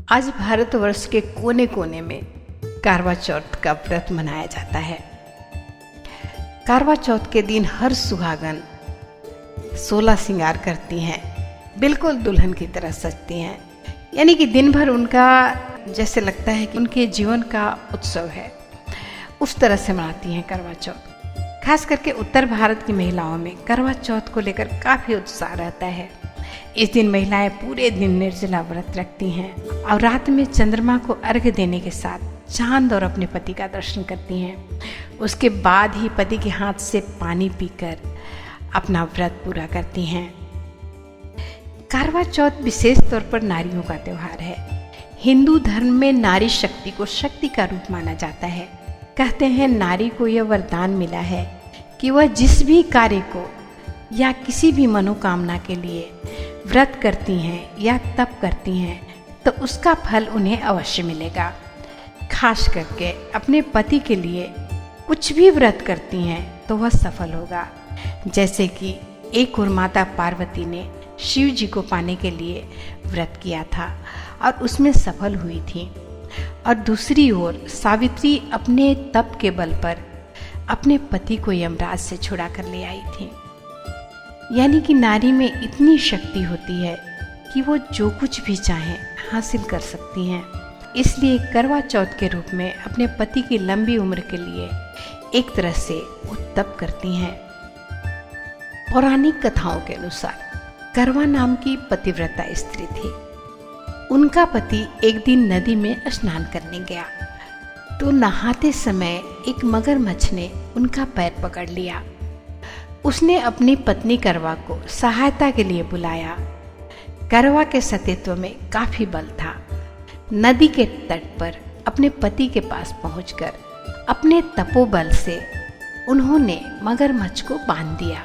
आज भारतवर्ष के कोने कोने में करवा चौथ का व्रत मनाया जाता है। करवा चौथ के दिन हर सुहागन 16 श्रृंगार करती हैं, बिल्कुल दुल्हन की तरह सजती हैं। यानी कि दिन भर उनका जैसे लगता है कि उनके जीवन का उत्सव है, उस तरह से मनाती हैं करवा चौथ। खास करके उत्तर भारत की महिलाओं में करवा चौथ को लेकर काफ़ी उत्साह रहता है। इस दिन महिलाएं पूरे दिन निर्जला व्रत रखती हैं और रात में चंद्रमा को अर्घ्य देने के साथ चांद और अपने पति का दर्शन करती हैं। उसके बाद ही पति के हाथ से पानी पीकर अपना व्रत पूरा करती हैं। करवा चौथ विशेष तौर पर नारियों का त्यौहार है। हिंदू धर्म में नारी शक्ति को शक्ति का रूप माना जाता है। कहते हैं नारी को यह वरदान मिला है कि वह जिस भी कार्य को या किसी भी मनोकामना के लिए व्रत करती हैं या तप करती हैं तो उसका फल उन्हें अवश्य मिलेगा। खास करके अपने पति के लिए कुछ भी व्रत करती हैं तो वह सफल होगा। जैसे कि एक और माता पार्वती ने शिव जी को पाने के लिए व्रत किया था और उसमें सफल हुई थी, और दूसरी ओर सावित्री अपने तप के बल पर अपने पति को यमराज से छुड़ा कर ले आई थी। यानी कि नारी में इतनी शक्ति होती है कि वो जो कुछ भी चाहें हासिल कर सकती हैं। इसलिए करवा चौथ के रूप में अपने पति की लंबी उम्र के लिए एक तरह से वो तप करती हैं। पौराणिक कथाओं के अनुसार करवा नाम की पतिव्रता स्त्री थी। उनका पति एक दिन नदी में स्नान करने गया तो नहाते समय एक मगरमच्छ ने उनका पैर पकड़ लिया। उसने अपनी पत्नी करवा को सहायता के लिए बुलाया। करवा के सतीत्व में काफी बल था। नदी के तट पर अपने पति के पास पहुंचकर अपने तपोबल से उन्होंने मगरमच्छ को बांध दिया।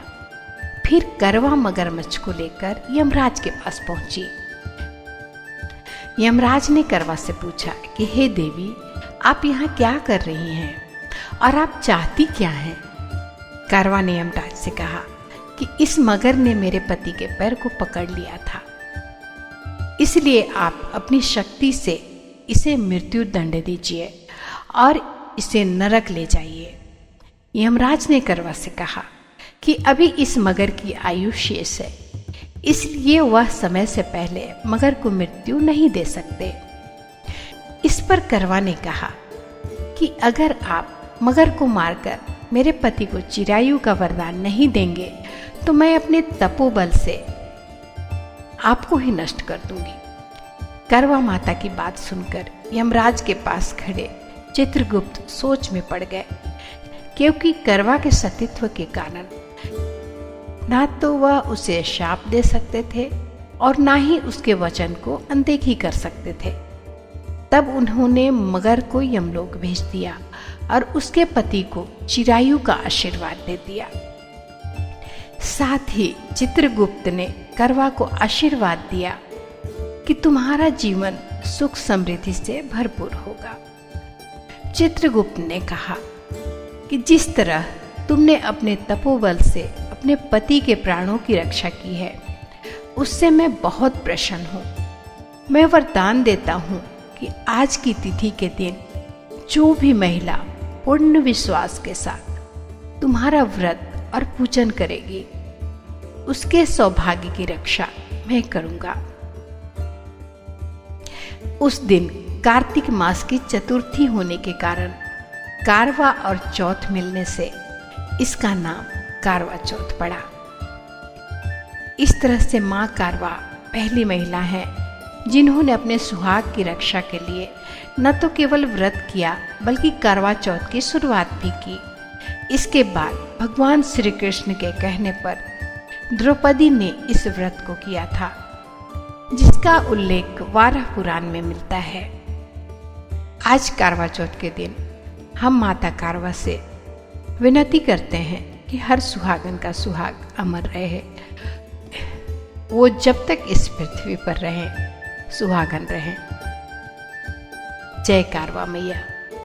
फिर करवा मगरमच्छ को लेकर यमराज के पास पहुंची। यमराज ने करवा से पूछा कि हे देवी, आप यहाँ क्या कर रही हैं और आप चाहती क्या हैं? करवा ने यमराज से कहा कि इस मगर ने मेरे पति के पैर को पकड़ लिया था, इसलिए आप अपनी शक्ति से इसे मृत्यु दंड दीजिए और इसे नरक ले जाइए। यमराज ने करवा से कहा कि अभी इस मगर की आयु शेष है, इसलिए वह समय से पहले मगर को मृत्यु नहीं दे सकते। इस पर करवा ने कहा कि अगर आप मगर को मारकर मेरे पति को चिरायु का वरदान नहीं देंगे तो मैं अपने तपोबल से आपको ही नष्ट कर दूंगी। करवा माता की बात सुनकर यमराज के पास खड़े चित्रगुप्त सोच में पड़ गए, क्योंकि करवा के सतीत्व के कारण ना तो वह उसे शाप दे सकते थे और ना ही उसके वचन को अनदेखी कर सकते थे। तब उन्होंने मगर को यमलोक भेज दिया और उसके पति को चिरायु का आशीर्वाद दे दिया। साथ ही चित्रगुप्त ने करवा को आशीर्वाद दिया कि तुम्हारा जीवन सुख समृद्धि से भरपूर होगा। चित्रगुप्त ने कहा कि जिस तरह तुमने अपने तपोबल से अपने पति के प्राणों की रक्षा की है, उससे मैं बहुत प्रसन्न हूँ। मैं वरदान देता हूँ कि आज की तिथि के दिन जो भी महिला पूर्ण विश्वास के साथ तुम्हारा व्रत और पूजन करेगी, उसके सौभाग्य की रक्षा मैं करूँगा। उस दिन कार्तिक मास की चतुर्थी होने के कारण करवा और चौथ मिलने से इसका नाम करवा चौथ पड़ा। इस तरह से माँ करवा पहली महिला है जिन्होंने अपने सुहाग की रक्षा के लिए न तो केवल व्रत किया बल्कि करवा चौथ की शुरुआत भी की। इसके बाद भगवान श्री कृष्ण के कहने पर द्रौपदी ने इस व्रत को किया था, जिसका उल्लेख वाराह पुराण में मिलता है। आज करवा चौथ के दिन हम माता करवा से विनती करते हैं कि हर सुहागन का सुहाग अमर रहे, वो जब तक इस पृथ्वी पर रहें सुहागन रहें। जय करवा मैया।